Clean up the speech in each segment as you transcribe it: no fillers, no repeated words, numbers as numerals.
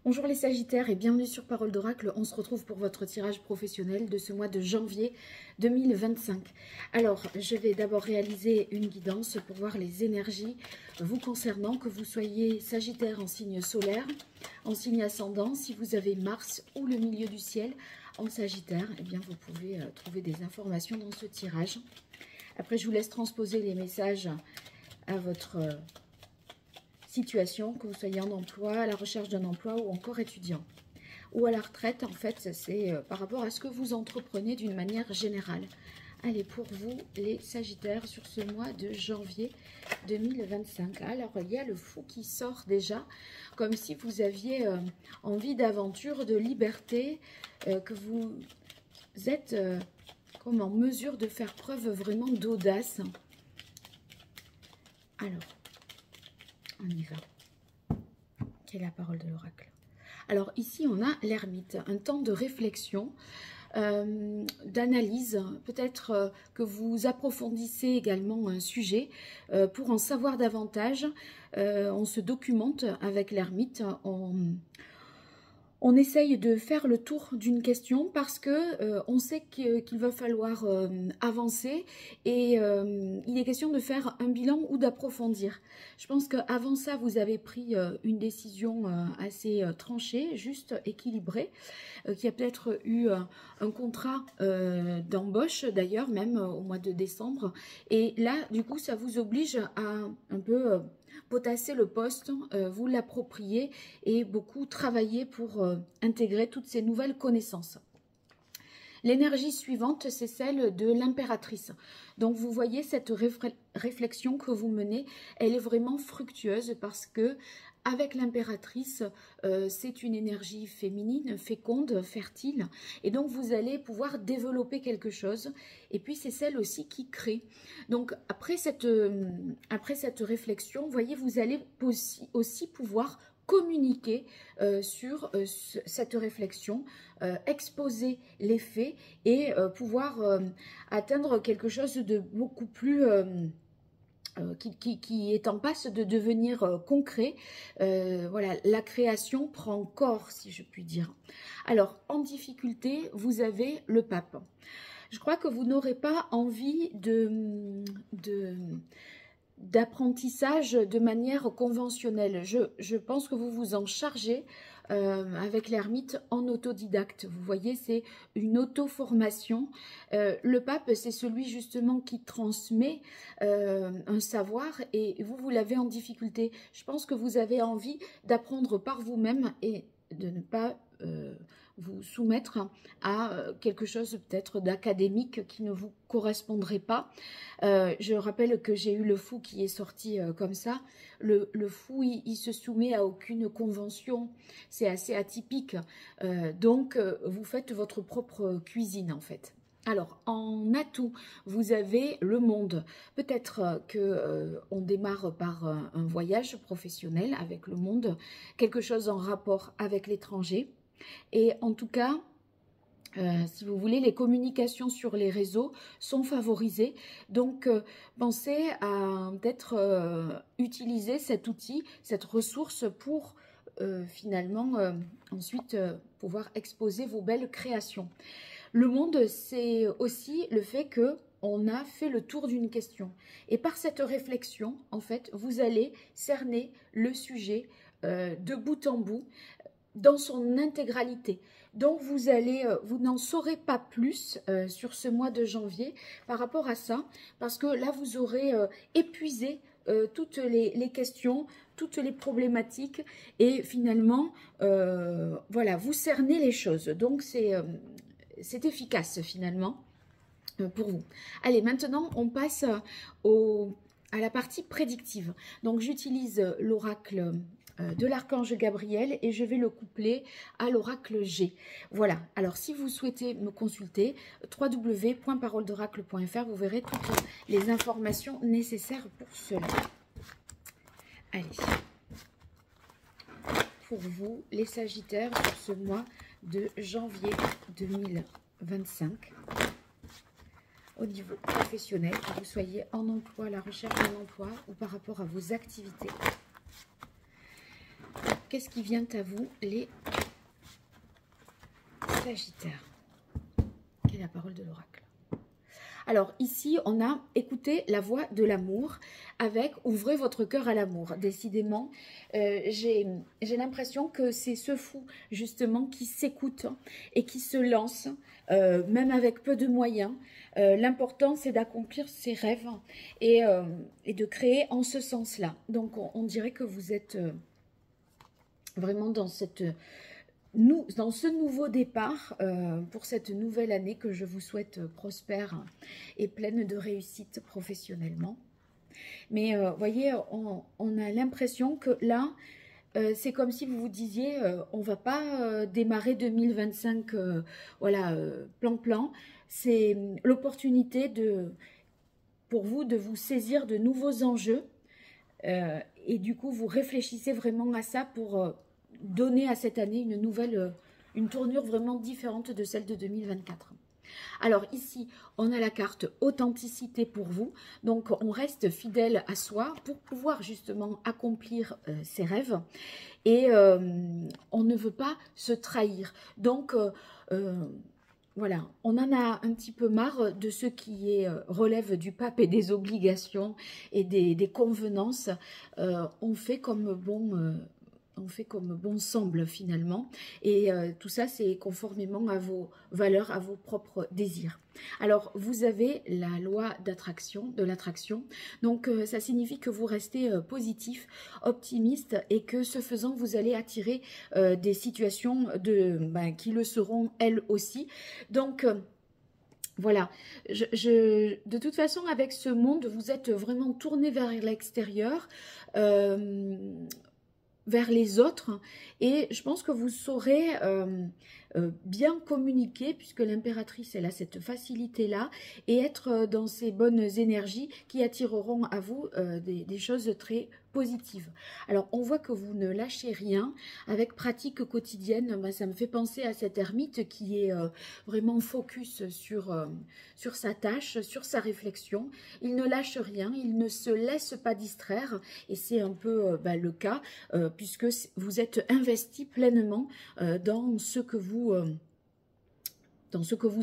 Bonjour les Sagittaires et bienvenue sur Parole d'Oracle. On se retrouve pour votre tirage professionnel de ce mois de janvier 2025. Alors, je vais d'abord réaliser une guidance pour voir les énergies vous concernant, que vous soyez Sagittaire en signe solaire, en signe ascendant. Si vous avez Mars ou le milieu du ciel en Sagittaire, eh bien vous pouvez trouver des informations dans ce tirage. Après, je vous laisse transposer les messages à votre situation, que vous soyez en emploi, à la recherche d'un emploi ou encore étudiant. Ou à la retraite, en fait, c'est par rapport à ce que vous entreprenez d'une manière générale. Allez, pour vous, les Sagittaires, sur ce mois de janvier 2025. Alors, il y a le fou qui sort déjà, comme si vous aviez envie d'aventure, de liberté, que vous êtes comme en mesure de faire preuve vraiment d'audace. Alors, on y va. Quelle est la parole de l'oracle? Alors ici, on a l'ermite, un temps de réflexion, d'analyse. Peut-être que vous approfondissez également un sujet pour en savoir davantage. On se documente avec l'ermite, on essaye de faire le tour d'une question parce que on sait qu'il va falloir avancer et il est question de faire un bilan ou d'approfondir. Je pense qu'avant ça, vous avez pris une décision assez tranchée, juste équilibrée, qui a peut-être eu un contrat d'embauche d'ailleurs, même au mois de décembre. Et là, du coup, ça vous oblige à un peu potasser le poste, vous l'approprier et beaucoup travailler pour intégrer toutes ces nouvelles connaissances. L'énergie suivante, c'est celle de l'impératrice. Donc, vous voyez cette réflexion que vous menez, elle est vraiment fructueuse parce que avec l'impératrice, c'est une énergie féminine, féconde, fertile. Et donc, vous allez pouvoir développer quelque chose. Et puis, c'est celle aussi qui crée. Donc, après cette réflexion, vous voyez, vous allez aussi pouvoir communiquer sur cette réflexion, exposer les faits et pouvoir atteindre quelque chose de beaucoup plus... qui est en passe de devenir concret. Voilà, la création prend corps, si je puis dire. Alors, en difficulté, vous avez le pape. Je crois que vous n'aurez pas envie d'apprentissage de manière conventionnelle. Je pense que vous vous en chargez avec l'ermite en autodidacte. Vous voyez, c'est une auto-formation. Le pape, c'est celui justement qui transmet un savoir et vous l'avez en difficulté. Je pense que vous avez envie d'apprendre par vous-même et de ne pas vous soumettre à quelque chose peut-être d'académique qui ne vous correspondrait pas. Je rappelle que j'ai eu le fou qui est sorti comme ça. Le fou, il se soumet à aucune convention. C'est assez atypique. Donc, vous faites votre propre cuisine en fait. Alors, en atout, vous avez le monde. Peut-être qu'on démarre par un voyage professionnel avec le monde, quelque chose en rapport avec l'étranger. Et en tout cas, si vous voulez, les communications sur les réseaux sont favorisées. Donc, pensez à peut-être utiliser cet outil, cette ressource pour finalement ensuite pouvoir exposer vos belles créations. Le monde, c'est aussi le fait que on a fait le tour d'une question. Et par cette réflexion, en fait, vous allez cerner le sujet de bout en bout, dans son intégralité. Donc, vous n'en saurez pas plus sur ce mois de janvier par rapport à ça, parce que là, vous aurez épuisé toutes les questions, toutes les problématiques, et finalement, voilà, vous cernez les choses. Donc, c'est efficace, finalement, pour vous. Allez, maintenant, on passe à la partie prédictive. Donc, j'utilise l'oracle de l'archange Gabriel et je vais le coupler à l'oracle G. Voilà, alors si vous souhaitez me consulter, www.paroledoracle.fr, vous verrez toutes les informations nécessaires pour cela. Allez, pour vous, les Sagittaires, pour ce mois de janvier 2025, au niveau professionnel, que vous soyez en emploi, à la recherche d'un emploi ou par rapport à vos activités. qu'est-ce qui vient à vous, les Sagittaires? Quelle est la parole de l'oracle? Alors ici, on a écouté la voix de l'amour avec ouvrez votre cœur à l'amour. Décidément, j'ai l'impression que c'est ce fou justement qui s'écoute et qui se lance, même avec peu de moyens. L'important, c'est d'accomplir ses rêves et de créer en ce sens-là. Donc, on dirait que vous êtes vraiment dans cette... dans ce nouveau départ, pour cette nouvelle année que je vous souhaite prospère et pleine de réussite professionnellement. Mais voyez, on a l'impression que là, c'est comme si vous vous disiez, on ne va pas démarrer 2025, voilà, plan-plan. C'est l'opportunité pour vous de vous saisir de nouveaux enjeux. Et du coup, vous réfléchissez vraiment à ça pour... donner à cette année une tournure vraiment différente de celle de 2024. Alors ici, on a la carte authenticité pour vous. Donc, on reste fidèle à soi pour pouvoir justement accomplir ses rêves. Et on ne veut pas se trahir. Donc, voilà, on en a un petit peu marre de ce qui relève du pape et des obligations et des convenances. On fait comme bon... on fait comme bon semble finalement, et tout ça c'est conformément à vos valeurs, à vos propres désirs. Alors vous avez la loi de l'attraction, donc ça signifie que vous restez positif, optimiste, et que ce faisant vous allez attirer des situations qui le seront elles aussi. Donc voilà, de toute façon avec ce monde vous êtes vraiment tourné vers l'extérieur, vers les autres, et je pense que vous saurez bien communiquer, puisque l'impératrice elle a cette facilité là, et être dans ces bonnes énergies qui attireront à vous des choses très positives. Alors on voit que vous ne lâchez rien avec pratique quotidienne. Ça me fait penser à cet ermite qui est vraiment focus sur sa tâche, sur sa réflexion. Il ne lâche rien, il ne se laisse pas distraire, et c'est un peu le cas puisque vous êtes investi pleinement dans ce que vous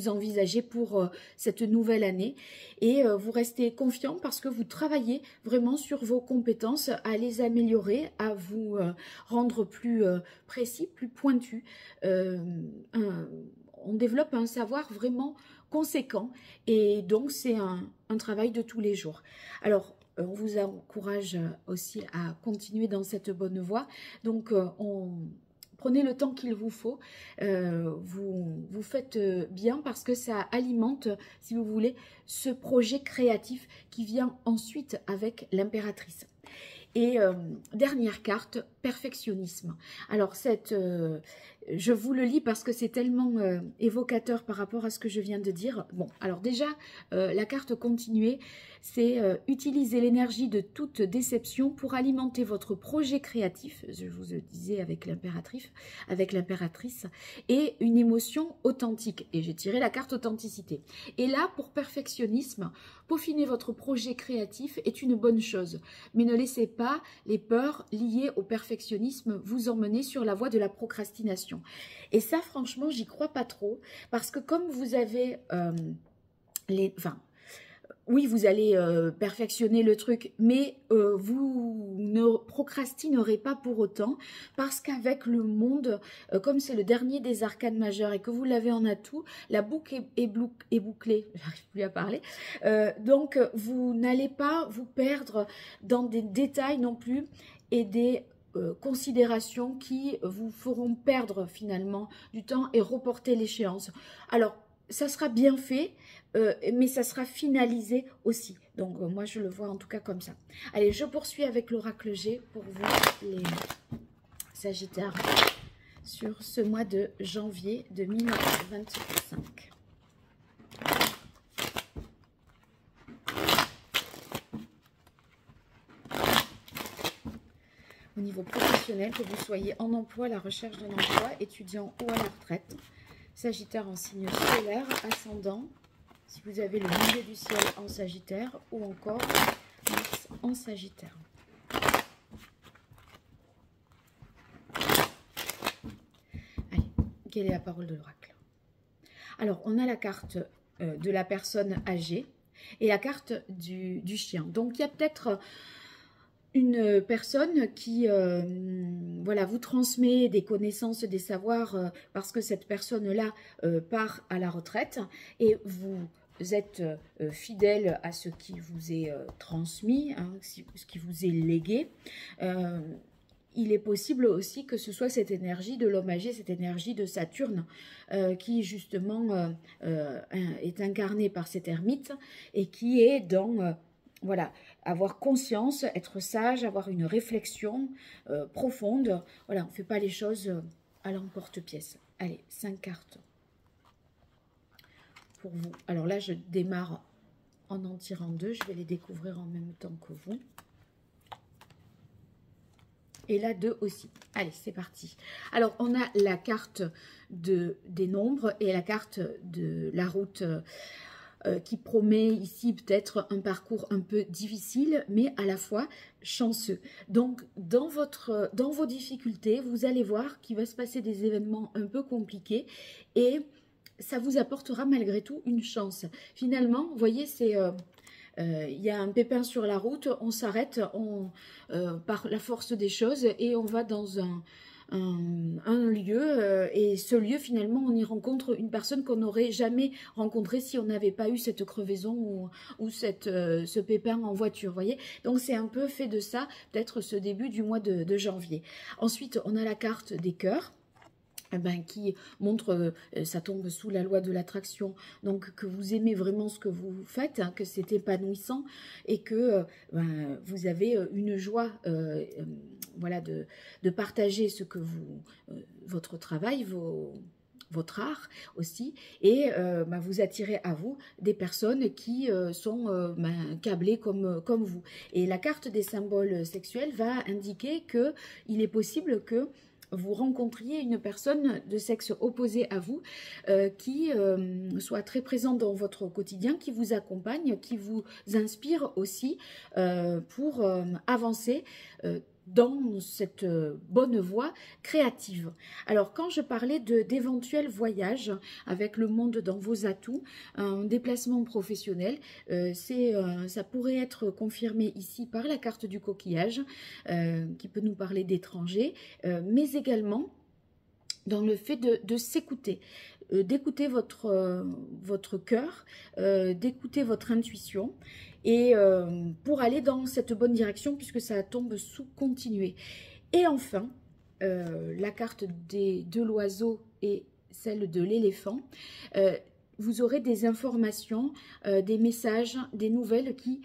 envisagez pour cette nouvelle année, et vous restez confiant parce que vous travaillez vraiment sur vos compétences, à les améliorer, à vous rendre plus précis, plus pointu. On développe un savoir vraiment conséquent, et donc c'est un travail de tous les jours. Alors on vous encourage aussi à continuer dans cette bonne voie, donc prenez le temps qu'il vous faut, vous faites bien parce que ça alimente, si vous voulez, ce projet créatif qui vient ensuite avec l'impératrice. Et dernière carte, perfectionnisme. Alors je vous le lis parce que c'est tellement évocateur par rapport à ce que je viens de dire. Bon, alors déjà, la carte continuer, c'est utiliser l'énergie de toute déception pour alimenter votre projet créatif, je vous le disais avec l'impératrice, et une émotion authentique. Et j'ai tiré la carte authenticité. Et là, pour perfectionnisme, peaufiner votre projet créatif est une bonne chose, mais ne laissez pas les peurs liées au perfectionnisme vous emmener sur la voie de la procrastination. Et ça, franchement, j'y crois pas trop, parce que comme vous avez oui, vous allez perfectionner le truc, mais vous ne procrastinerez pas pour autant, parce qu'avec le monde, comme c'est le dernier des arcanes majeurs et que vous l'avez en atout, la boucle est bouclée, j'arrive plus à parler, donc vous n'allez pas vous perdre dans des détails non plus et des considérations qui vous feront perdre finalement du temps et reporter l'échéance. Alors, ça sera bien fait, mais ça sera finalisé aussi. Donc, moi, je le vois en tout cas comme ça. Allez, je poursuis avec l'oracle G pour vous, les Sagittaires, sur ce mois de janvier 2025. Au niveau professionnel, que vous soyez en emploi, à la recherche d'un emploi, étudiant ou à la retraite, Sagittaire en signe solaire, ascendant, si vous avez le milieu du ciel en Sagittaire, ou encore Mars en Sagittaire. quelle est la parole de l'oracle? Alors, on a la carte de la personne âgée et la carte du chien. Donc, il y a peut-être une personne qui voilà, vous transmet des connaissances, des savoirs, parce que cette personne-là part à la retraite et vous êtes fidèle à ce qui vous est transmis, hein, ce qui vous est légué. Il est possible aussi que ce soit cette énergie de l'homme âgé, cette énergie de Saturne, qui justement est incarnée par cet ermite et qui est dans, voilà, avoir conscience, être sage, avoir une réflexion profonde. Voilà, on ne fait pas les choses à l'emporte-pièce. Allez, 5 cartes pour vous. Alors là, je démarre en tirant 2, je vais les découvrir en même temps que vous. Et là, 2 aussi. Allez, c'est parti. Alors, on a la carte des nombres et la carte de la route qui promet ici peut-être un parcours un peu difficile, mais à la fois chanceux. Donc, dans vos difficultés, vous allez voir qu'il va se passer des événements un peu compliqués et ça vous apportera malgré tout une chance. Finalement, vous voyez, c'est... il y a un pépin sur la route, on s'arrête par la force des choses et on va dans un lieu et ce lieu finalement on y rencontre une personne qu'on n'aurait jamais rencontrée si on n'avait pas eu cette crevaison ou ce pépin en voiture, voyez. Donc c'est un peu fait de ça, peut-être ce début du mois de janvier. Ensuite on a la carte des cœurs. Qui montre, ça tombe sous la loi de l'attraction, donc que vous aimez vraiment ce que vous faites, hein, que c'est épanouissant et que vous avez une joie voilà, de partager ce que vous, votre travail, votre art aussi, et vous attirez à vous des personnes qui sont câblées comme vous. Et la carte des symboles sexuels va indiquer qu'il est possible que vous rencontriez une personne de sexe opposé à vous qui soit très présente dans votre quotidien, qui vous accompagne, qui vous inspire aussi pour avancer dans cette bonne voie créative. Alors, quand je parlais d'éventuels voyages avec le monde dans vos atouts, un déplacement professionnel, ça pourrait être confirmé ici par la carte du coquillage, qui peut nous parler d'étrangers, mais également dans le fait de s'écouter, d'écouter votre cœur, d'écouter votre intuition, et pour aller dans cette bonne direction puisque ça tombe sous continuer. Et enfin, la carte de l'oiseau et celle de l'éléphant, vous aurez des informations, des messages, des nouvelles qui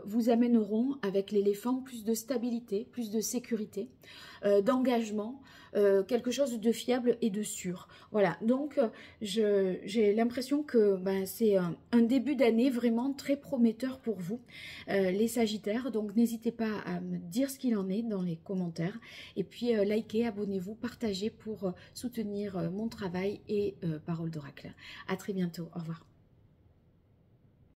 vous amèneront avec l'éléphant plus de stabilité, plus de sécurité, d'engagement, quelque chose de fiable et de sûr. Voilà, donc j'ai l'impression que c'est un début d'année vraiment très prometteur pour vous, les Sagittaires. Donc n'hésitez pas à me dire ce qu'il en est dans les commentaires. Et puis likez, abonnez-vous, partagez pour soutenir mon travail et Parole d'Oracle. À très bientôt, au revoir.